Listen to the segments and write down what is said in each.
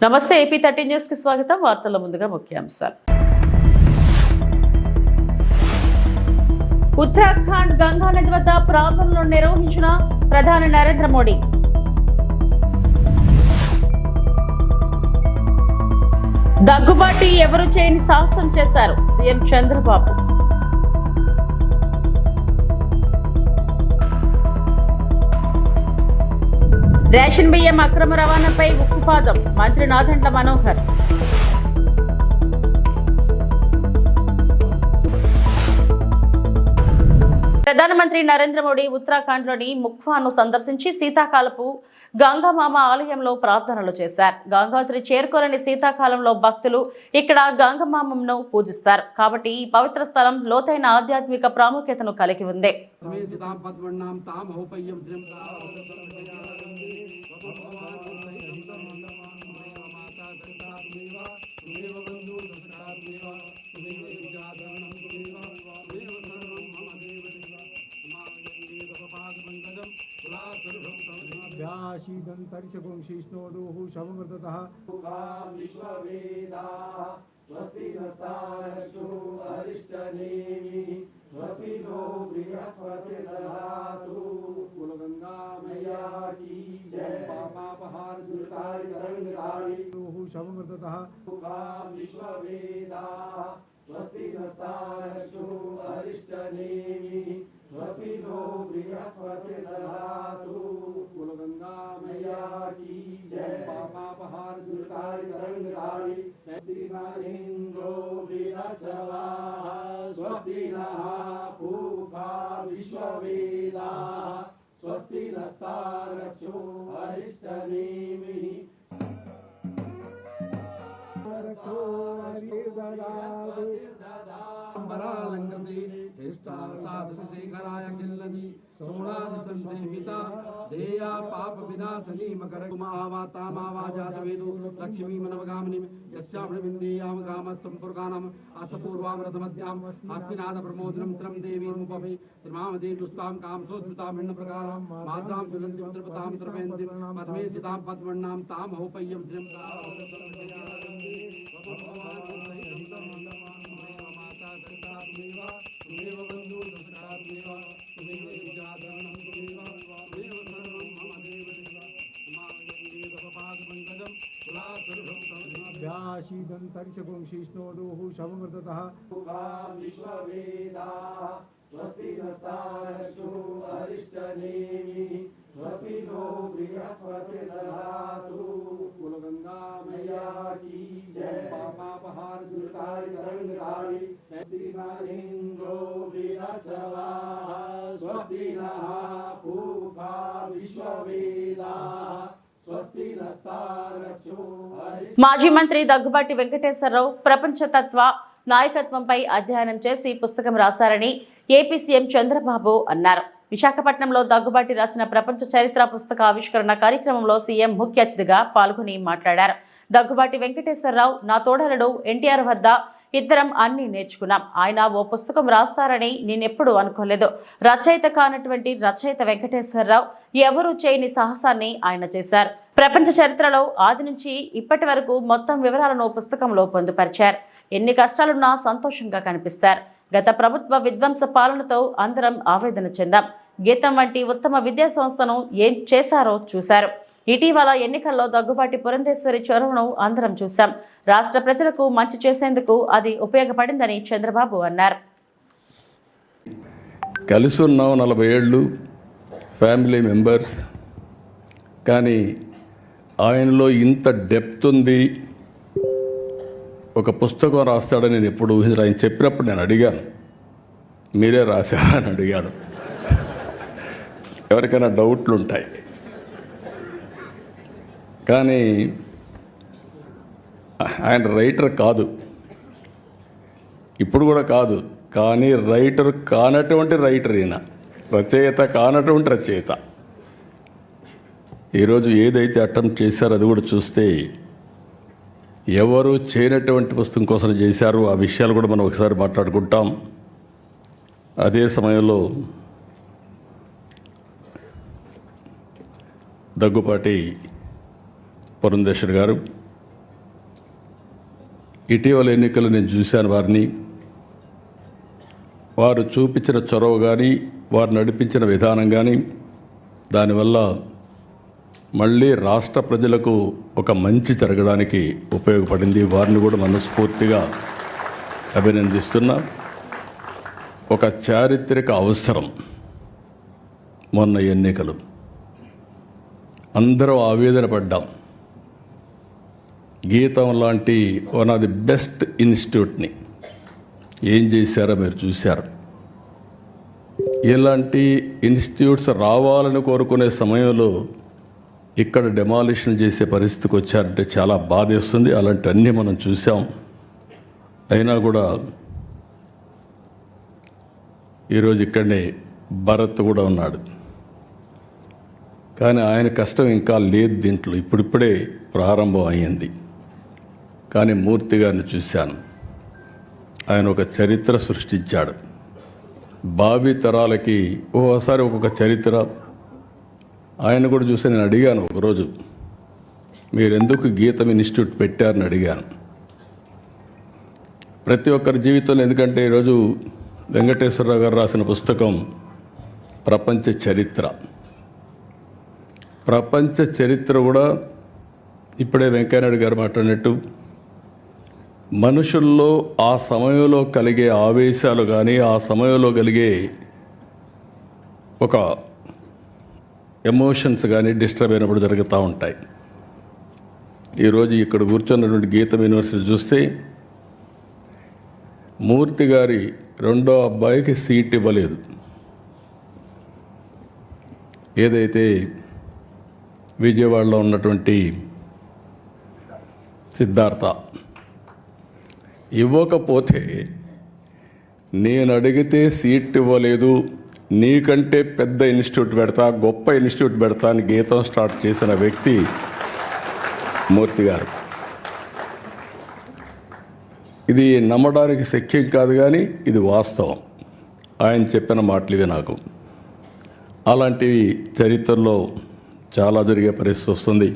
నమస్తే AP 13 news కి స్వాగతం. వార్తల ముందుగా ముఖ్యాంశాలు. ఉత్తరాఖండ్ గంగా నది వద్ద ప్రాంతంలో నిర్వహించిన ప్రధాని నరేంద్ర మోడీ. దగ్గుబాటి ఎవరు చేయని సాహసం చేశారు సీఎం చంద్రబాబు. రేషన్ బియ్యం అక్రమ రవాణాపై ఉక్కుపాదం మంత్రి నాదెండ్ల మనోహర్. ప్రధానమంత్రి నరేంద్ర మోడీ ఉత్తరాఖండ్లోని ముఖ్వాను సందర్శించి శీతాకాలపు గంగామామ ఆలయంలో ప్రార్థనలు చేశారు. గంగోత్రి చేరుకోలేని శీతాకాలంలో భక్తులు ఇక్కడ గంగమామను పూజిస్తారు కాబట్టి ఈ పవిత్ర స్థలం లోతైన ఆధ్యాత్మిక ప్రాముఖ్యతను కలిగి ఉంది. शीदंतरिक्षपुंशिष्णोदुः शवमृततः विश्ववेदाः स्वस्ति नस्तारश्चो अरिष्टनेमिः स्वस्ति नो बृहस्पतिर्दधातु कुलगंगा मैया की जय. पापापहार दुर्कारी तरंगकारी शवमृततः विश्ववेदाः स्वस्ति नस्तारश्चो अरिष्टनेमिः स्वस्ति नो बृहस्पतिर्दधातु कुलगंगा मैया की जय. पापापहार दुर्कारी तरंगकारी स्वस्ति न इंद्रो बृहस्पतिः स्वस्ति नः पूषा विश्ववेदाः स्वस्ति नस्तारश्चो अरिष्टनेमिः शेखराय किल्लदी सोमनाथ संसेविता देया पाप विनाशनी मकर कुमावाता मावाजात वेदो लक्ष्मी मनवगामिनी यस्यामृविंदेयाम गाम संपुर्गानम असपूर्वामृतमध्याम हस्तिनाथ प्रमोदनम श्रम देवी मुपवे श्रीमामदेव दुष्टाम काम सोस्मृताम भिन्न प्रकारम मात्राम ज्वलन्ति पुत्रपताम सर्वेन्द्रि पद्मे सिताम पद्मन्नाम ताम होपय्यम श्रीम शीदंतरिक्षपुंशिष्णोदुः शवमृततः विश्ववेदाः स्वस्ति नस्तारश्चो अरिष्टनेमिः स्वस्ति नो बृहस्पतिर्दधातु कुलगंगा मैया की जय. पापापहार दुर्कारी तरंगकारी स्वस्ति न इंद्रो बृहस्पतिः स्वस्ति नः पूषा विश्ववेदाः మాజీ మంత్రి దగ్గుబాటి వెంకటేశ్వరరావు ప్రపంచ తత్వ నాయకత్వంపై అధ్యయనం చేసి పుస్తకం రాశారని ఏపీ సీఎం చంద్రబాబు అన్నారు. విశాఖపట్నంలో దగ్గుబాటి రాసిన ప్రపంచ చరిత్ర పుస్తక ఆవిష్కరణ కార్యక్రమంలో సీఎం ముఖ్య అతిథిగా పాల్గొని మాట్లాడారు. దగ్గుబాటి వెంకటేశ్వరరావు నా తోడలుడు ఎన్టీఆర్ వద్ద ఇద్దరం అన్ని నేర్చుకున్నాం. ఆయన ఓ పుస్తకం రాస్తారని నేనెప్పుడు అనుకోలేదు. రచయిత కానటువంటి రచయిత వెంకటేశ్వరరావు ఎవరూ చేయని సాహసాన్ని ఆయన చేశారు. ప్రపంచ చరిత్రలో ఆది నుంచి ఇప్పటి వరకు మొత్తం వివరాలను పుస్తకంలో పొందుపరిచారు. ఎన్ని కష్టాలున్నా సంతోషంగా కనిపిస్తారు. గత ప్రభుత్వ విధ్వంస పాలనతో అందరం ఆవేదన చెందాం. గీతం వంటి ఉత్తమ విద్యా సంస్థను ఏం చేశారో చూశారు. ఇటీవల ఎన్నికల్లో దగ్గుబాటి పురంధేశ్వరి చొరవను అందరం చూశాం. రాష్ట్ర ప్రజలకు మంచి చేసేందుకు అది ఉపయోగపడిందని చంద్రబాబు అన్నారు. కలిసి ఉన్నాం 40 ఏళ్ళు, ఫ్యామిలీ మెంబర్స్, కానీ ఆయనలో ఇంత డెప్త్ ఉంది, ఒక పుస్తకం రాస్తాడని నేను ఎప్పుడు ఊహించలేదు. ఆయన చెప్పినప్పుడు నేను అడిగాను, మీరే రాశారా అని అడిగాను. ఎవరికైనా డౌట్లు ఉంటాయి, కానీ ఆయన రైటర్ కాదు, ఇప్పుడు కూడా కాదు. కానీ రైటర్ కానటువంటి రైటర్ ఈయన, రచయిత కానటువంటి రచయిత. ఈరోజు ఏదైతే అటెంప్ట్ చేశారో అది కూడా చూస్తే ఎవరు చేయనటువంటి పుస్తకం కోసం చేశారు. ఆ విషయాలు కూడా మనం ఒకసారి మాట్లాడుకుంటాం. అదే సమయంలో దగ్గుపాటి పురంధేశ్వరి గారు, ఇటీవల ఎన్నికలు నేను చూశాను వారిని. వారు చూపించిన చొరవ కానీ, వారు నడిపించిన విధానం కానీ, దానివల్ల మళ్ళీ రాష్ట్ర ప్రజలకు ఒక మంచి జరగడానికి ఉపయోగపడింది. వారిని కూడా మనస్ఫూర్తిగా అభినందిస్తున్నా. ఒక చారిత్రక అవసరం మొన్న ఎన్నికలు. అందరూ ఆవేదన పడ్డాం. గీతం లాంటి వన్ ఆఫ్ ది బెస్ట్ ఇన్స్టిట్యూట్ని ఏం చేశారో మీరు చూశారు. ఇలాంటి ఇన్స్టిట్యూట్స్ రావాలని కోరుకునే సమయంలో ఇక్కడ డెమాలిషన్ చేసే పరిస్థితికి వచ్చారంటే చాలా బాధేస్తుంది. అలాంటివన్నీ మనం చూసాం. అయినా కూడా ఈరోజు ఇక్కడనే భరత్ కూడా ఉన్నాడు. కానీ ఆయన కష్టం ఇంకా లేదు దీంట్లో, ఇప్పుడిప్పుడే ప్రారంభం అయ్యింది. కానీ మూర్తి గారిని చూశాను. ఆయన ఒక చరిత్ర సృష్టించాడు. భావి తరాలకి ఓసారి ఒక్కొక్క చరిత్ర. ఆయన కూడా చూసి నేను అడిగాను ఒకరోజు, మీరెందుకు గీతం ఇన్స్టిట్యూట్ పెట్టారని అడిగాను. ప్రతి ఒక్కరి జీవితంలో, ఎందుకంటే ఈరోజు వెంకటేశ్వరరావు గారు రాసిన పుస్తకం ప్రపంచ చరిత్ర. ప్రపంచ చరిత్ర కూడా ఇప్పుడే వెంకయ్యనాయుడు గారు మాట్లాడినట్టు మనుషుల్లో ఆ సమయంలో కలిగే ఆవేశాలు కానీ, ఆ సమయంలో కలిగే ఒక ఎమోషన్స్ కానీ డిస్టర్బ్ అయినప్పుడు జరుగుతూ ఉంటాయి. ఈరోజు ఇక్కడ కూర్చున్నటువంటి గీతం యూనివర్సిటీ చూస్తే మూర్తి గారి రెండో అబ్బాయికి సీట్ ఇవ్వలేదు. ఏదైతే విజయవాడలో ఉన్నటువంటి సిద్ధార్థ ఇవ్వకపోతే, నేను అడిగితే సీట్ ఇవ్వలేదు, నీకంటే పెద్ద ఇన్స్టిట్యూట్ పెడతా, గొప్ప ఇన్స్టిట్యూట్ పెడతా అని గీతం స్టార్ట్ చేసిన వ్యక్తి మూర్తి గారు. ఇది నమ్మడానికి శక్యం కాదు, కానీ ఇది వాస్తవం. ఆయన చెప్పిన మాటలు ఇవి. నాకు అలాంటివి చరిత్రలో చాలా జరిగే పరిస్థితి వస్తుంది.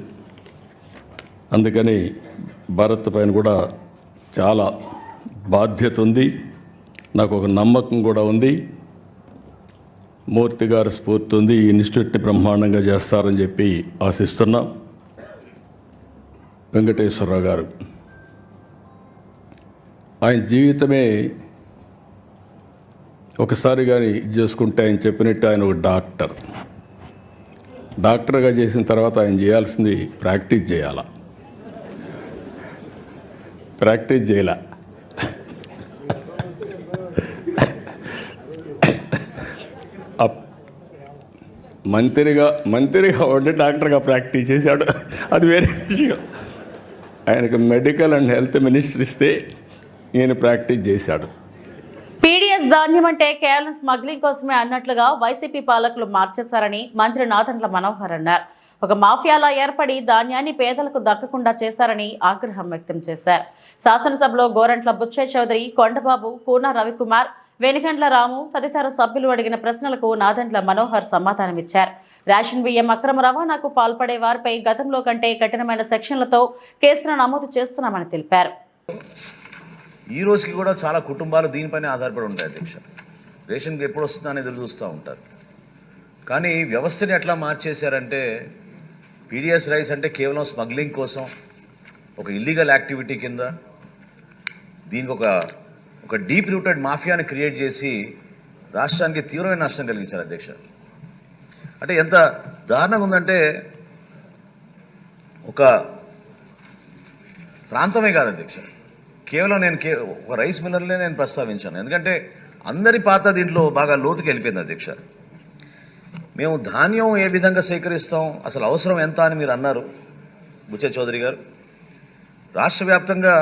అందుకని భారత్ పైన కూడా చాలా బాధ్యత ఉంది. నాకు ఒక నమ్మకం కూడా ఉంది. మూర్తి గారి స్ఫూర్తి ఉంది. ఈ ఇన్స్టిట్యూట్ని బ్రహ్మాండంగా చేస్తారని చెప్పి ఆశిస్తున్నాం. వెంకటేశ్వరరావు గారు ఆయన జీవితమే ఒకసారి కానీ ఇది చేసుకుంటే, ఆయన చెప్పినట్టు ఆయన ఒక డాక్టర్గా చేసిన తర్వాత ఆయన చేయాల్సింది ప్రాక్టీస్ చేయాల. ప్రాక్టీస్ చేయాల. మంత్రిగా ఉండి డాక్టర్గా ప్రాక్టీస్ చేశాడు, అది వేరే విషయం. ఆయనకు మెడికల్ అండ్ హెల్త్ మినిస్టర్ ఇస్తే ఈయన ప్రాక్టీస్ చేశాడు. పీడీఎస్ ధాన్యం అంటే కేవలం స్మగ్లింగ్ కోసమే అన్నట్లుగా వైసీపీ పాలకులు మార్చేశారని మంత్రి నాదెండ్ల మనోహర్ అన్నారు. ఒక మాఫియాలా ఏర్పడి ధాన్యాన్ని పేదలకు దక్కకుండా చేశారని ఆగ్రహం వ్యక్తం చేశారు. శాసనసభలో గోరంట్ల బుచ్చయ్య చౌదరి, కొండబాబు, కూన రవికుమార్, వెనుగండ్ల రాము తదితర సభ్యులు అడిగిన ప్రశ్నలకు నాదెండ్ల మనోహర్ సమాధానమిచ్చారు. రేషన్ బియ్యం అక్రమ రవాణాకు పాల్పడే వారిపై గతంలో కంటే కఠినమైన సెక్షన్లతో కేసులు నమోదు చేస్తున్నామని తెలిపారు. ఈ రోజుకి కూడా చాలా కుటుంబాలు దీనిపైనే ఆధారపడి ఉంటాయి అధ్యక్ష. రేషన్కి ఎప్పుడు వస్తుందని ఎదురు చూస్తూ ఉంటారు. కానీ వ్యవస్థని ఎట్లా మార్చేశారంటే, పీడిఎస్ రైస్ అంటే కేవలం స్మగ్లింగ్ కోసం, ఒక ఇల్లీగల్ యాక్టివిటీ కింద దీనికి ఒక డీప్ రూటెడ్ మాఫియాని క్రియేట్ చేసి రాష్ట్రానికి తీవ్రమైన నష్టం కలిగించారు అధ్యక్ష. అంటే ఎంత దారుణంగా ఉందంటే, ఒక ప్రాంతమే కాదు అధ్యక్ష, కేవలం నేను ఒక రైస్ మిల్లర్లే నేను ప్రస్తావించాను. ఎందుకంటే అందరి పాత దీంట్లో బాగా లోతుకి వెళ్ళిపోయింది అధ్యక్ష. మేము ధాన్యం ఏ విధంగా సేకరిస్తాం, అసలు అవసరం ఎంత అని మీరు అన్నారు బుచ్చయ్య చౌదరి గారు. రాష్ట్ర వ్యాప్తంగా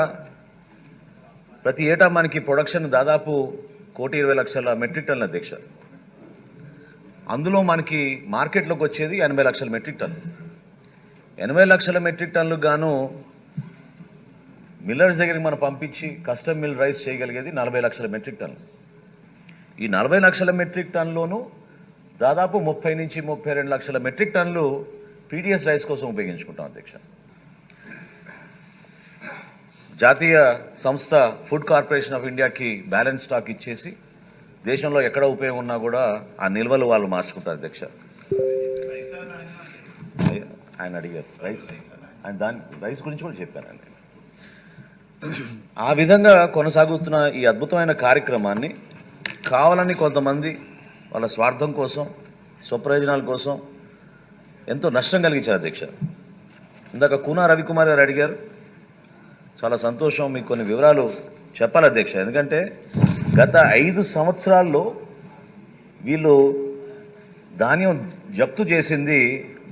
ప్రతి ఏటా మనకి ప్రొడక్షన్ దాదాపు 1,20,00,000 మెట్రిక్ టన్నుల అధ్యక్ష. అందులో మనకి మార్కెట్లోకి వచ్చేది 80 లక్షల మెట్రిక్ టన్ను. 80 లక్షల మెట్రిక్ టన్నులకు గాను మిల్లర్స్ దగ్గరికి మనం పంపించి కస్టమ్ మిల్ రైస్ చేయగలిగేది 40 లక్షల మెట్రిక్ టన్నులు. ఈ 40 లక్షల మెట్రిక్ టన్నులోనూ దాదాపు 30 నుంచి 32 లక్షల మెట్రిక్ టన్నులు పీడిఎస్ రైస్ కోసం ఉపయోగించుకుంటాం అధ్యక్ష. జాతీయ సంస్థ ఫుడ్ కార్పొరేషన్ ఆఫ్ ఇండియాకి బ్యాలెన్స్ స్టాక్ ఇచ్చేసి దేశంలో ఎక్కడ ఉపయోగం ఉన్నా కూడా ఆ నిల్వలు వాళ్ళు మార్చుకుంటారు అధ్యక్ష. ఆయన అడిగారు రైస్, ఆయన రైస్ గురించి కూడా చెప్పానండి. ఆ విధంగా కొనసాగుతున్న ఈ అద్భుతమైన కార్యక్రమాన్ని కావాలని కొంతమంది వాళ్ళ స్వార్థం కోసం, స్వప్రయోజనాల కోసం ఎంతో నష్టం కలిగించారు అధ్యక్ష. ఇందాక కూనా రవికుమార్ గారు అడిగారు, చాలా సంతోషం, మీకు కొన్ని వివరాలు చెప్పాలి అధ్యక్ష. ఎందుకంటే గత 5 సంవత్సరాల్లో వీళ్ళు ధాన్యం జప్తు చేసింది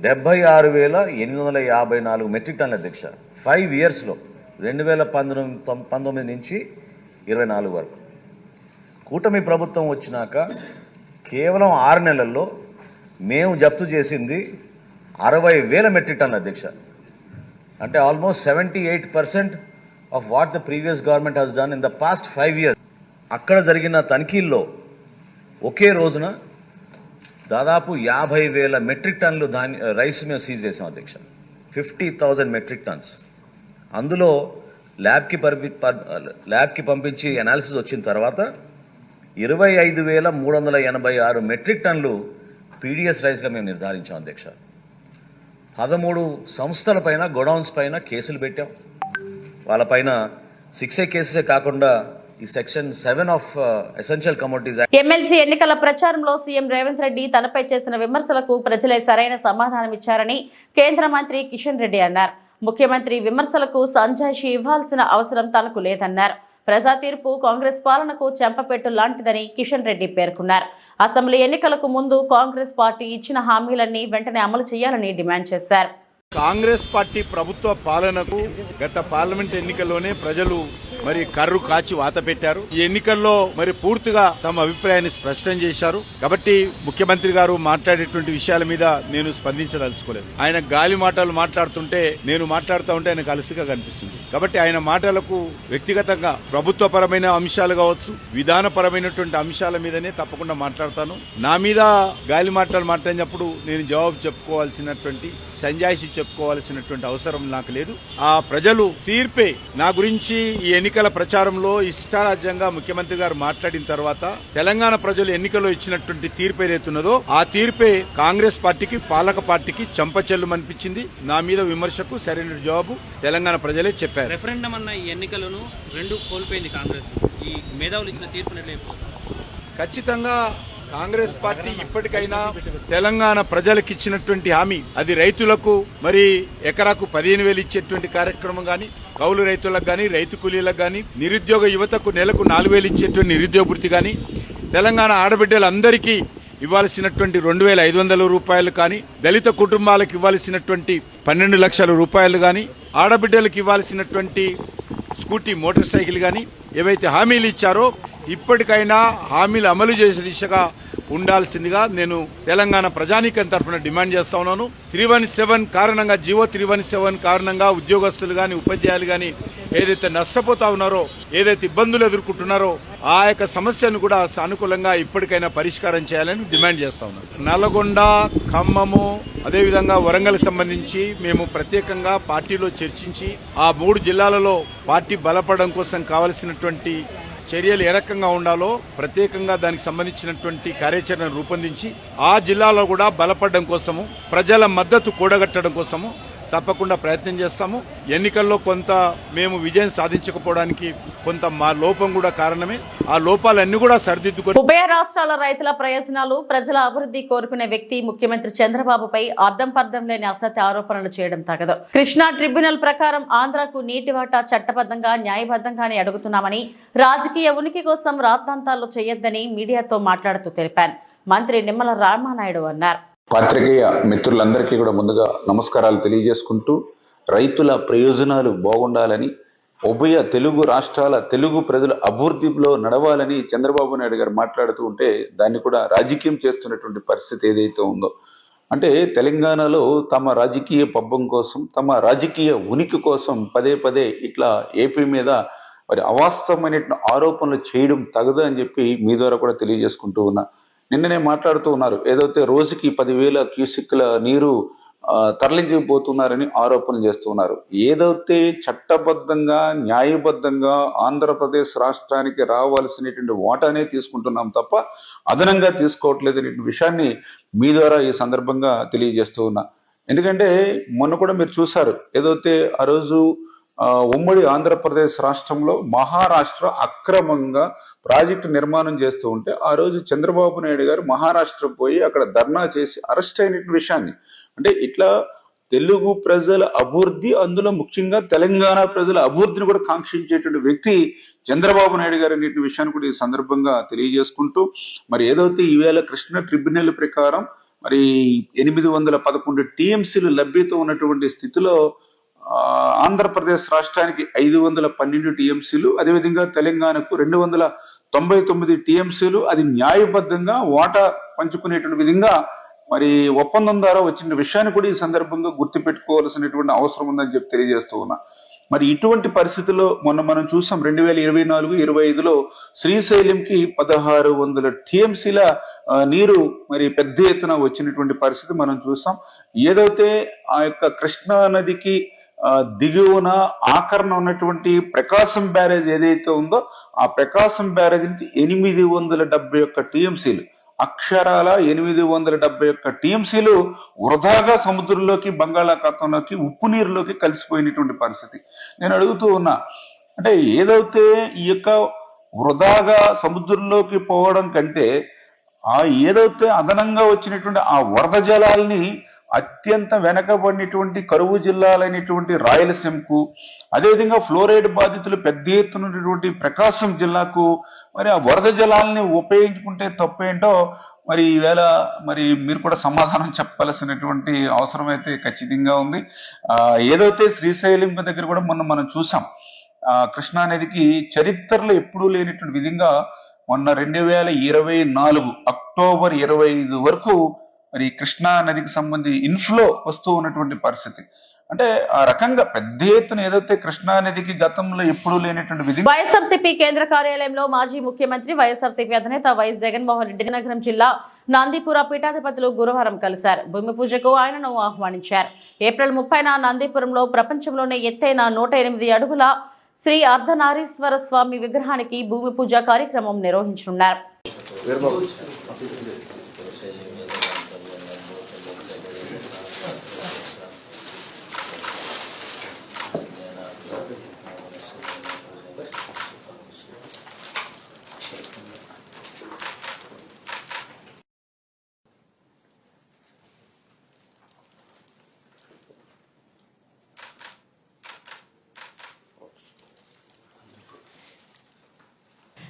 76,854 మెట్రిక్ టన్నుల అధ్యక్ష. 5 ఇయర్స్లో 2019 నుంచి 24 వరకు. కూటమి ప్రభుత్వం వచ్చినాక కేవలం 6 నెలల్లో మేము జప్తు చేసింది 60,000 మెట్రిక్ టన్నుల అధ్యక్ష. అంటే almost 78% of what the previous government has done in the past 5 years. అక్కడ జరిగిన తనిఖీల్లో ఒకే రోజున దాదాపు 50,000 మెట్రిక్ టన్నులు రైస్ మేము సీజ్ చేసాం అధ్యక్ష. 50,000 మెట్రిక్ టన్స్. అందులో ల్యాబ్కి పంపించి అనాలిసిస్ వచ్చిన తర్వాత 25,386 మెట్రిక్ టన్నులు పీడిఎస్ రైస్గా మేము నిర్ధారించాం అధ్యక్ష. 13 సంస్థల పైన, గోడౌన్స్ పైన కేసులు పెట్టాం. వాళ్ళపైన 6A కేసెసే కాకుండా ఈ section 7 of essential commodities act. MLC ఎన్నికల ప్రచారంలో సీఎం రేవంత్ రెడ్డి తనపై చేసిన విమర్శలకు ప్రజలే సరైన సమాధానం ఇచ్చారని కేంద్ర మంత్రి కిషన్ రెడ్డి అన్నారు. ముఖ్యమంత్రి విమర్శలకు సంజాయిషి ఇవ్వాల్సిన అవసరం తనకు లేదన్నారు. ప్రజా తీర్పు కాంగ్రెస్ పాలనకు చెంపపెట్టు లాంటిదని కిషన్ రెడ్డి పేర్కొన్నారు. అసెంబ్లీ ఎన్నికలకు ముందు కాంగ్రెస్ పార్టీ ఇచ్చిన హామీలన్నీ వెంటనే అమలు చేయాలని డిమాండ్ చేశారు. కాంగ్రెస్ పార్టీ ప్రభుత్వ పాలనకు గత పార్లమెంట్ ఎన్నికల్లోనే ప్రజలు మరి కర్రు కాచి వాత పెట్టారు. ఈ ఎన్నికల్లో మరి పూర్తిగా తమ అభిప్రాయాన్ని స్పష్టం చేశారు. కాబట్టి ముఖ్యమంత్రి గారు మాట్లాడేటువంటి విషయాల మీద నేను స్పందించదలుచుకోలేదు. ఆయన గాలి మాటలు మాట్లాడుతుంటే నేను మాట్లాడుతూ ఉంటే ఆయనకు అలసిగా కనిపిస్తుంది. కాబట్టి ఆయన మాటలకు వ్యక్తిగతంగా ప్రభుత్వపరమైన అంశాలు కావచ్చు, విధానపరమైనటువంటి అంశాల మీదనే తప్పకుండా మాట్లాడతాను. నా మీద గాలి మాటలు మాట్లాడినప్పుడు నేను జవాబు చెప్పుకోవాల్సినటువంటి, సంజాయిషి చెప్పుకోవాల్సినటువంటి అవసరం నాకు లేదు. ఆ ప్రజలు తీర్పే నా గురించి ఈ ఎన్నికల ప్రచారంలో ఇష్టారాజ్యంగా ముఖ్యమంత్రి గారు మాట్లాడిన తర్వాత తెలంగాణ ప్రజలు ఎన్నికల్లో ఇచ్చినటువంటి తీర్పు ఏదైతున్నదో ఆ తీర్పే కాంగ్రెస్ పార్టీకి, పాలక పార్టీకి చంపచెల్లుమనిపించింది. నా మీద విమర్శకు సరైన జవాబు తెలంగాణ ప్రజలే చెప్పారు. రెఫరెండం అన్న ఈ ఎన్నికలను 2 కోల్పోయింది కాంగ్రెస్. ఈ మేధావులు ఇచ్చిన తీర్పు ఖచ్చితంగా కాంగ్రెస్ పార్టీ ఇప్పటికైనా తెలంగాణ ప్రజలకు ఇచ్చినటువంటి హామీ, అది రైతులకు మరి ఎకరాకు 15,000 ఇచ్చేటువంటి కార్యక్రమం గాని, కౌలు రైతులకు గాని, రైతు కూలీలకు గాని, నిరుద్యోగ యువతకు నెలకు 4,000 ఇచ్చేటువంటి నిరుద్యోగ వృత్తి గాని, తెలంగాణ ఆడబిడ్డలందరికీ ఇవ్వాల్సినటువంటి 2,500 రూపాయలు కానీ, దళిత కుటుంబాలకు ఇవ్వాల్సినటువంటి 12 లక్షల రూపాయలు కానీ, ఆడబిడ్డలకు ఇవ్వాల్సినటువంటి స్కూటీ, మోటార్ సైకిల్ కానీ ఏవైతే హామీలు ఇచ్చారో ఇప్పటికైనా హామీలు అమలు చేసే దిశగా ఉండాల్సిందిగా నేను తెలంగాణ ప్రజానీకం తరఫున డిమాండ్ చేస్తా ఉన్నాను. 317 కారణంగా, జీవో 317 కారణంగా ఉద్యోగస్తులు గాని, ఉపాధ్యాయులు గాని ఏదైతే నష్టపోతా ఉన్నారో, ఏదైతే ఇబ్బందులు ఎదుర్కొంటున్నారో ఆ యొక్క సమస్యను కూడా సానుకూలంగా ఇప్పటికైనా పరిష్కారం చేయాలని డిమాండ్ చేస్తా ఉన్నాను. నల్గొండ, ఖమ్మము, అదేవిధంగా వరంగల్ సంబంధించి మేము ప్రత్యేకంగా పార్టీలో చర్చించి ఆ 3 జిల్లాలలో పార్టీ బలపడడం కోసం కావలసినటువంటి చర్యలు ఏ రకంగా ఉండాలో ప్రత్యేకంగా దానికి సంబంధించినటువంటి కార్యాచరణ రూపొందించి ఆ జిల్లాలో కూడా బలపడడం కోసము, ప్రజల మద్దతు కూడగట్టడం కోసము తప్పకుండా ప్రయత్నం చేస్తాము. ఎన్నికల్లో కొంత మేము విజయం సాధించకపోవడానికి కొంత మా లోపం కూడా కారణమే. ఆ లోపాలన్నీ కూడా సరిదిద్దుకొని ఉభయ రాష్ట్రాల రైతుల ప్రయోజనాలు, ప్రజల అభివృద్ధి కోరుకునే వ్యక్తి ముఖ్యమంత్రి చంద్రబాబుపై అర్థం పర్థం లేని అసత్య ఆరోపణలు చేయడం తగదు. కృష్ణా ట్రిబ్యునల్ ప్రకారం ఆంధ్రాకు నీటి వాటా చట్టబద్ధంగా, న్యాయబద్ధంగానే అడుగుతున్నామని, రాజకీయ ఉనికి కోసం రాద్ధాంతాలు చేయొద్దని మీడియాతో మాట్లాడుతూ తెలిపాను. మంత్రి నిమ్మల రామానాయుడు అన్నారు. పాత్రికేయ మిత్రులందరికీ కూడా ముందుగా నమస్కారాలు తెలియజేసుకుంటూ, రైతుల ప్రయోజనాలు బాగుండాలని, ఉభయ తెలుగు రాష్ట్రాల తెలుగు ప్రజల అభివృద్ధిలో నడవాలని చంద్రబాబు నాయుడు గారు మాట్లాడుతూ ఉంటే దాన్ని కూడా రాజకీయం చేస్తున్నటువంటి పరిస్థితి ఏదైతే ఉందో, అంటే తెలంగాణలో తమ రాజకీయ పబ్బం కోసం, తమ రాజకీయ ఉనికి కోసం పదే పదే ఇట్లా ఏపీ మీద మరి అవాస్తవమైన ఆరోపణలు చేయడం తగదు అని చెప్పి మీ ద్వారా కూడా తెలియజేసుకుంటూ ఉన్నా. నిన్ననే మాట్లాడుతూ ఉన్నారు, ఏదైతే రోజుకి 10,000 క్యూసెక్ల నీరు తరలించిపోతున్నారని ఆరోపణలు చేస్తున్నారు. ఏదైతే చట్టబద్ధంగా న్యాయబద్ధంగా ఆంధ్రప్రదేశ్ రాష్ట్రానికి రావాల్సినటువంటి వాటానే తీసుకుంటున్నాం తప్ప అదనంగా తీసుకోవట్లేదు అనే విషయాన్ని మీ ద్వారా ఈ సందర్భంగా తెలియజేస్తూ ఉన్నా. ఎందుకంటే మొన్న కూడా మీరు చూసారు, ఏదైతే ఆ రోజు ఉమ్మడి ఆంధ్రప్రదేశ్ రాష్ట్రంలో మహారాష్ట్ర అక్రమంగా ప్రాజెక్టు నిర్మాణం చేస్తూ ఉంటే ఆ రోజు చంద్రబాబు నాయుడు గారు మహారాష్ట్ర పోయి అక్కడ ధర్నా చేసి అరెస్ట్ అయిన విషయాన్ని, అంటే ఇట్లా తెలుగు ప్రజల అభివృద్ధి, అందులో ముఖ్యంగా తెలంగాణ ప్రజల అభివృద్ధిని కూడా కాంక్షించేటువంటి వ్యక్తి చంద్రబాబు నాయుడు గారు అనే విషయాన్ని కూడా ఈ సందర్భంగా తెలియజేసుకుంటూ, మరి ఏదైతే ఈవేళ కృష్ణ ట్రిబ్యునల్ ప్రకారం మరి 811 టీఎంసీలు లభ్యత ఉన్నటువంటి స్థితిలో ఆంధ్రప్రదేశ్ రాష్ట్రానికి 512 టీఎంసీలు, అదేవిధంగా తెలంగాణకు 299 టీఎంసీలు, అది న్యాయబద్ధంగా వాటా పంచుకునేటువంటి విధంగా మరి ఒప్పందం ద్వారా వచ్చిన విషయాన్ని కూడా ఈ సందర్భంగా గుర్తుపెట్టుకోవాల్సినటువంటి అవసరం ఉందని చెప్పి తెలియజేస్తూ ఉన్నా. మరి ఇటువంటి పరిస్థితుల్లో మొన్న మనం చూసాం 2024-25లో శ్రీశైలంకి 1600 టీఎంసీల నీరు మరి పెద్ద ఎత్తున వచ్చినటువంటి పరిస్థితి మనం చూసాం. ఏదైతే ఆ యొక్క కృష్ణా నదికి దిగువన ఆకరణ ఉన్నటువంటి ప్రకాశం బ్యారేజ్ ఏదైతే ఉందో ఆ ప్రకాశం బ్యారేజ్ నుంచి 871 టీఎంసీలు, అక్షరాల 871 టీఎంసీలు వృధాగా సముద్రంలోకి, బంగాళాఖాతంలోకి, ఉప్పు నీరులోకి కలిసిపోయినటువంటి పరిస్థితి. నేను అడుగుతూ ఉన్నా, అంటే ఏదైతే ఈ యొక్క వృధాగా సముద్రంలోకి పోవడం కంటే ఏదైతే అదనంగా వచ్చినటువంటి ఆ వరద జలాల్ని అత్యంత వెనకబడినటువంటి కరువు జిల్లాలైనటువంటి రాయలసీమకు, అదేవిధంగా ఫ్లోరైడ్ బాధితులు పెద్ద ఎత్తునటువంటి ప్రకాశం జిల్లాకు మరి ఆ వరద జలాల్ని ఉపయోగించుకుంటే తప్పేంటో మరి ఈవేళ మరి మీరు కూడా సమాధానం చెప్పాల్సినటువంటి అవసరం అయితే ఖచ్చితంగా ఉంది. ఏదైతే శ్రీశైలం దగ్గర కూడా మొన్న మనం చూసాం, కృష్ణానదికి చరిత్రలో ఎప్పుడూ లేనటువంటి విధంగా మొన్న 2024 అక్టోబర్ 25 వరకు మరి కృష్ణా నదికి సంబంధించి ఇన్ఫ్లో వస్తూ ఉన్నటువంటి పరిస్థితి. అంటే ఆ రకంగా పెద్ద ఎత్తున ఏదైతే కృష్ణా నదికి గతంలో ఎప్పుడూ లేనటువంటి విధి. వైఎస్ఆర్సీపీ కేంద్ర కార్యాలయంలో మాజీ ముఖ్యమంత్రి వైఎస్ఆర్సీపీ అధినేత వైఎస్ జగన్మోహన్ రెడ్డి నగరం జిల్లా నందిపుర పీఠాధిపతులు గురువారం కలిశారు. భూమి పూజకు ఆయనను ఆహ్వానించారు. ఏప్రిల్ 30న నందిపురంలో ప్రపంచంలోనే ఎత్తైన 108 అడుగుల శ్రీ అర్ధనారీశ్వర స్వామి విగ్రహానికి భూమి పూజ కార్యక్రమం నిర్వహించనున్నారు.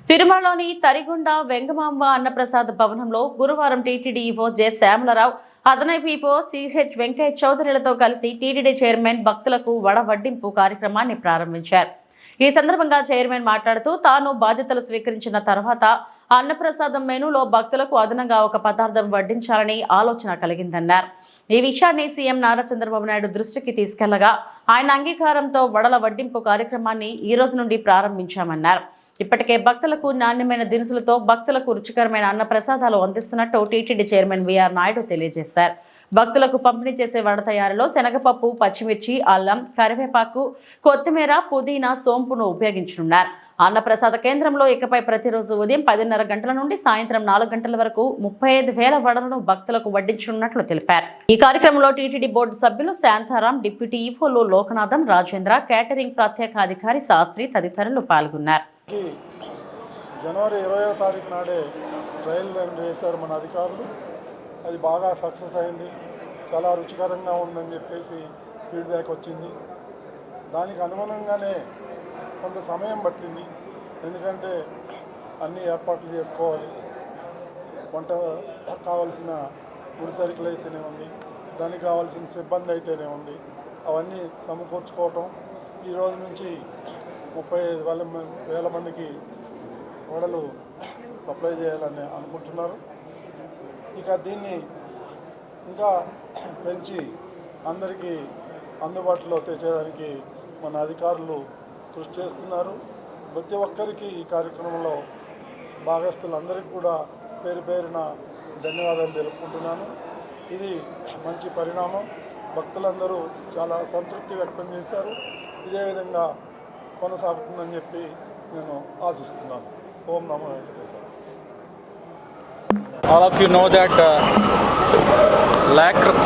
తిరుమలలోని తరిగొండ వెంగమాంబ అన్నప్రసాద్ భవనంలో గురువారం టీటీడీ ఈవో జె శ్యామలరావు, అదనపు ఈవో సిహెచ్ వెంకయ్య చౌదరిలతో కలిసి టీటీడీ చైర్మన్ భక్తులకు వడవడ్డింపు కార్యక్రమాన్ని ప్రారంభించారు. ఈ సందర్భంగా చైర్మన్ మాట్లాడుతూ, తాను బాధ్యతలు స్వీకరించిన తర్వాత అన్నప్రసాదం మెనూలో భక్తులకు అదనంగా ఒక పదార్థం వడ్డించాలని ఆలోచన కలిగిందన్నారు. ఈ విషయాన్ని సీఎం నారా చంద్రబాబు నాయుడు దృష్టికి తీసుకెళ్లగా ఆయన అంగీకారంతో వడల వడ్డింపు కార్యక్రమాన్ని ఈ రోజు నుండి ప్రారంభించామన్నారు. ఇప్పటికే భక్తులకు నాణ్యమైన దినుసులతో భక్తులకు రుచికరమైన అన్న ప్రసాదాలు అందిస్తున్నట్టు టీటీడీ చైర్మన్ విఆర్ నాయుడు తెలియజేశారు. భక్తులకు పంపిణీ చేసే వడ తయారీలో శనగపప్పు, పచ్చిమిర్చి, అల్లం, కరివేపాకు, కొత్తిమీర, పుదీనా, సోంపును ఉపయోగించనున్నారు. అన్నప్రసాద కేంద్రంలో ఇకపై ప్రతిరోజు ఉదయం 10:30 గంటల నుండి సాయంత్రం 4 గంటల వరకు 35,000 వడలను భక్తులకు వడ్డించనున్నట్లు తెలిపారు. ఈ కార్యక్రమంలో టీటీడీ బోర్డు సభ్యులు శాంతారాం, డిప్యూటీ ఈఫోలు లోకనాథం, రాజేంద్ర, కేటరింగ్ ప్రత్యేక అధికారి శాస్త్రి తదితరులు పాల్గొన్నారు. జనవరి 20వ తారీఖు నాడే ట్రయల్ రన్ చేశారు మన అధికారులు. అది బాగా సక్సెస్ అయింది. చాలా రుచికరంగా ఉందని చెప్పేసి ఫీడ్బ్యాక్ వచ్చింది. దానికి అనుగుణంగానే కొంత సమయం పట్టింది. ఎందుకంటే అన్ని ఏర్పాట్లు చేసుకోవాలి. వంట కావాల్సిన ముడి సరుకులు అయితేనే ఉంది, దానికి కావాల్సిన సిబ్బంది అయితేనే ఉంది, అవన్నీ సమకూర్చుకోవటం. ఈ రోజు నుంచి 35,000 మందికి వడలు సప్లై చేయాలని అనుకుంటున్నారు. ఇక దీన్ని ఇంకా పెంచి అందరికీ అందుబాటులో తెచ్చేదానికి మన అధికారులు కృషి చేస్తున్నారు. ప్రతి ఒక్కరికి ఈ కార్యక్రమంలో భాగస్తులందరికీ కూడా పేరు పేరున ధన్యవాదాలు తెలుపుకుంటున్నాను. ఇది మంచి పరిణామం. భక్తులందరూ చాలా సంతృప్తి వ్యక్తం చేశారు. ఇదే విధంగా కొనసాగుతుందని చెప్పి నేను ఆశిస్తున్నాను. ఓం నమో Venkateswara. All of you know that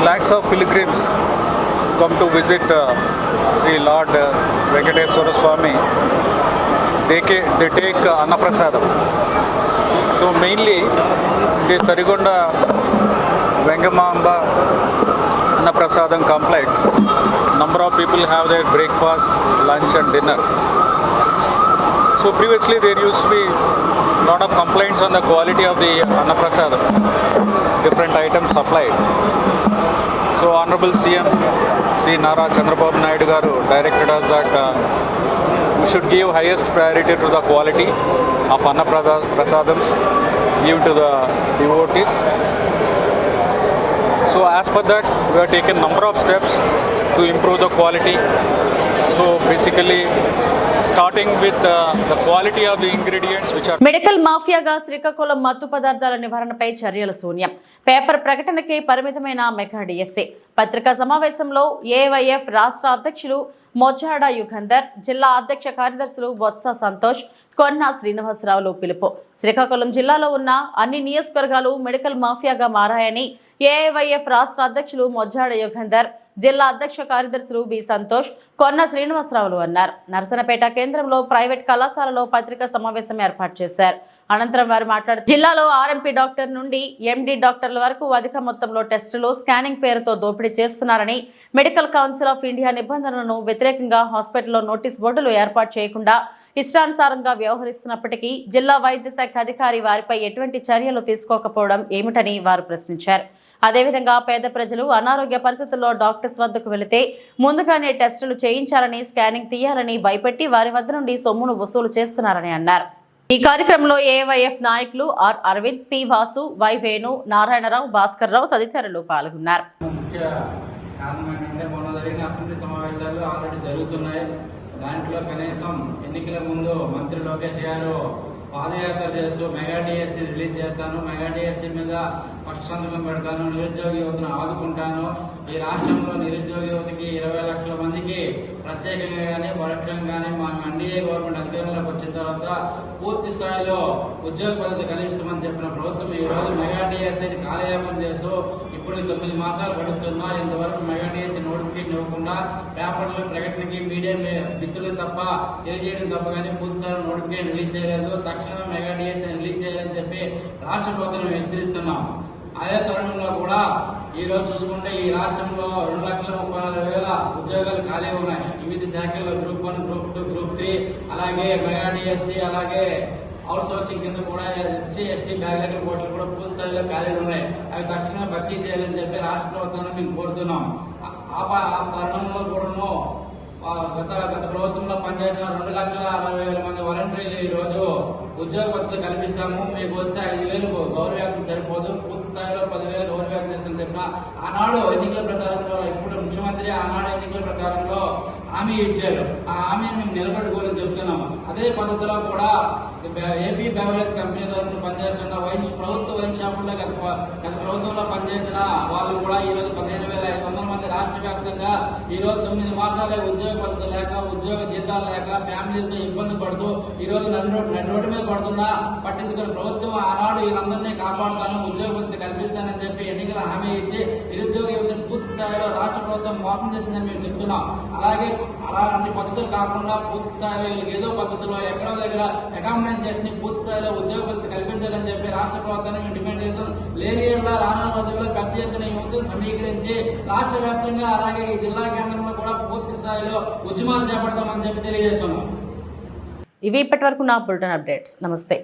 lakhs of pilgrims come to visit Sri Lord Venkateswara Swami. They take Annaprasadam. So mainly it is Tarigonda Vengamamba Annaprasadam complex. Number of people have their breakfast, lunch and dinner. So previously there used to be a lot of complaints on the quality of the Annaprasadam, different items supplied. So Honorable CM Sri Nara Chandrababu Naidu garu directed us that we should give highest priority to the quality of Annaprasadams given to the devotees. So as per that, we have taken number of steps to improve the quality. So basically starting with the quality of the ingredients which are medical మాఫియాగా శ్రీకాకుళం మత్తు పదార్థాల నివారణపై చర్యల శూన్యం. Paper ప్రకటనకే పరిమితమైన mega DSC. పత్రికా సమావేశంలో AIYF రాష్ట్ర అధ్యక్షులు మొజ్జాడ యుగంధర్, జిల్లా అధ్యక్ష కార్యదర్శులు బొత్స సంతోష్, కొన్నా శ్రీనివాసరావులు పిలుపు. శ్రీకాకుళం జిల్లాలో ఉన్న అన్ని నియోజకవర్గాలు మెడికల్ మాఫియాగా మారాయని ఏఐవైఎఫ్ రాష్ట్ర అధ్యక్షులు మొజ్జాడ యుగంధర్, జిల్లా అధ్యక్ష కార్యదర్శులు బి సంతోష్, కొన్న శ్రీనివాసరావులు అన్నారు. నరసనపేట కేంద్రంలో ప్రైవేట్ కళాశాలలో పత్రికా సమావేశం ఏర్పాటు చేశారు. అనంతరం వారు మాట్లాడుతూ జిల్లాలో ఆర్ఎంపీ డాక్టర్ నుండి ఎండి డాక్టర్ల వరకు అధిక మొత్తంలో టెస్టులు, స్కానింగ్ పేరుతో దోపిడీ చేస్తున్నారని, మెడికల్ కౌన్సిల్ ఆఫ్ ఇండియా నిబంధనలను వ్యతిరేకంగా హాస్పిటల్లో నోటీస్ బోర్డులు ఏర్పాటు చేయకుండా ఇష్టానుసారంగా వ్యవహరిస్తున్నప్పటికీ జిల్లా వైద్య శాఖ అధికారి వారిపై ఎటువంటి చర్యలు తీసుకోకపోవడం ఏమిటని వారు ప్రశ్నించారు. అదేవిధంగా పేద ప్రజలు అనారోగ్య పరిస్థితుల్లో డాక్టర్స్ వద్దకు వెళితే ముందుగానే టెస్టులు చేయించాలని, స్కానింగ్ తీయాలని భయపెట్టి వారి వద్ద నుండి సొమ్మును వసూలు చేస్తున్నారని అన్నారు. ఈ కార్యక్రమంలో ఏవైఎఫ్ నాయకులు R Aravind, P Vasu, Y Venu, Narayanarao, Bhaskar Rao తదితరులు పాల్గొన్నారు. దాంట్లో కనీసం ఎన్నికల ముందు మంత్రి లోకేష్ గారు పాదయాత్ర చేస్తూ మెగా డిఎస్సీ రిలీజ్ చేస్తాను, మెగా డిఎస్సీ మీద ఫస్ట్ సంతకం పెడతాను, నిరుద్యోగ యువతను ఆదుకుంటాను, ఈ రాష్ట్రంలో నిరుద్యోగ యువతకి 20 లక్షల మందికి ప్రత్యేకంగా కానీ పరోక్షంగా కానీ మా ఎన్డీఏ గవర్నమెంట్ అధికారంలోకి వచ్చిన తర్వాత పూర్తి స్థాయిలో ఉద్యోగ పద్ధతి కలిగిస్తామని చెప్పిన ప్రభుత్వం ఈ రోజు మెగా డిఎస్సీని కాలయాపన చేస్తూ ఇప్పుడు 9 మాసాలు గడుస్తున్నా ఇంతవరకు మెగా డిఎస్సీ నోటిఫికేషన్ ఇవ్వకుండా పేపర్లో ప్రకటనకి మీడియా మిత్రులు తప్ప తెలియజేయడం తప్ప కానీ పూర్తి స్థాయిలో నోటిఫికేషన్ రిలీజ్ చేయలేదు. తక్షణమే మెగా డిఎస్సీని రిలీజ్ చేయాలని చెప్పి రాష్ట్ర ప్రభుత్వం హెచ్చరిస్తున్నాం. అదే తరుణంలో కూడా ఈ రోజు చూసుకుంటే ఈ రాష్ట్రంలో 2,34,000 ఉద్యోగాలు ఖాళీ ఉన్నాయి. వివిధ శాఖల్లో గ్రూప్ 1, గ్రూప్ 2, గ్రూప్ 3, అలాగే మెగా డిఎస్సీ, అలాగే అవుట్ సోర్సింగ్ కింద కూడా ఎస్టీ బ్యాక్లాగ్ పోస్టులు కూడా పూర్తి స్థాయిలో ఖాళీలు ఉన్నాయి. అవి తక్షణమే భర్తీ చేయాలని చెప్పి రాష్ట్ర ప్రభుత్వాన్ని మేము కోరుతున్నాం. ఆ తరుణంలో కూడాను గత ప్రభుత్వంలో పనిచేసిన 2,60,000 మంది వాలంటీర్లు ఈ రోజు ఉద్యోగ భద్రత కల్పిస్తాము, మీకు వస్తే 5,000 గౌరవవేతనం సరిపోదు, పూర్తి స్థాయిలో 10,000 గౌరవవేతనం చేస్తామని చెప్పిన ఆనాడు ఎన్నికల ప్రచారంలో, ఇప్పుడు ముఖ్యమంత్రి ఆనాడు ఎన్నికల ప్రచారంలో హామీ ఇచ్చారు. ఆ హామీని మేము నిలబెట్టుకోవాలని చెప్తున్నాము. అదే పద్ధతిలో కూడా ఏపీ బెవరేజ్ కంపెనీ తరఫున పనిచేస్తున్న ప్రభుత్వ వైన్ షాపుల్లో గత ప్రభుత్వంలో పనిచేసిన వాళ్ళు కూడా ఈ రోజు 15,500 మంది రాష్ట్ర వ్యాప్తంగా ఈ రోజు 9 మాసాలే ఉద్యోగ భద్రత లేక, ఉద్యోగ జీతాలు లేక, ఫ్యామిలీతో ఇబ్బంది పడుతూ ఈ రోజు నడి రోడ్డు మీద పడుతున్నా పట్టించుకున్న ప్రభుత్వం ఆనాడు వీళ్ళందరినీ కాపాడుతాను, ఉద్యోగ భద్రత కల్పిస్తానని చెప్పి ఎన్నికల హామీ ఇచ్చి నిరుద్యోగ యువతను పూర్తి స్థాయిలో రాష్ట్ర ప్రభుత్వం మోసం చేసిందని మేము చెప్తున్నాం. అలాగే అలాంటి పద్ధతులు కాకుండా పూర్తి స్థాయిలో ఏదో పద్ధతిలో ఎక్కడో దగ్గర అకామిడేట్ చేసి పూర్తి స్థాయిలో ఉద్యోగ భద్రత కల్పించాలని చెప్పి రాష్ట్ర ప్రభుత్వాన్ని మేము డిమాండ్ చేస్తాం. లేని రానున్న రోజుల్లో పెద్ద ఎత్తున యువతను సమీకరించి రాష్ట్ర వ్యాప్తంగా అలాగే ఈ జిల్లా కేంద్రంలో కూడా పూర్తి స్థాయిలో ఉద్యమాలు చేపడతామని చెప్పి తెలియజేస్తున్నాం. ఇవి ఇప్పటి వరకు నా బులెటిన్ అప్డేట్స్. నమస్తే.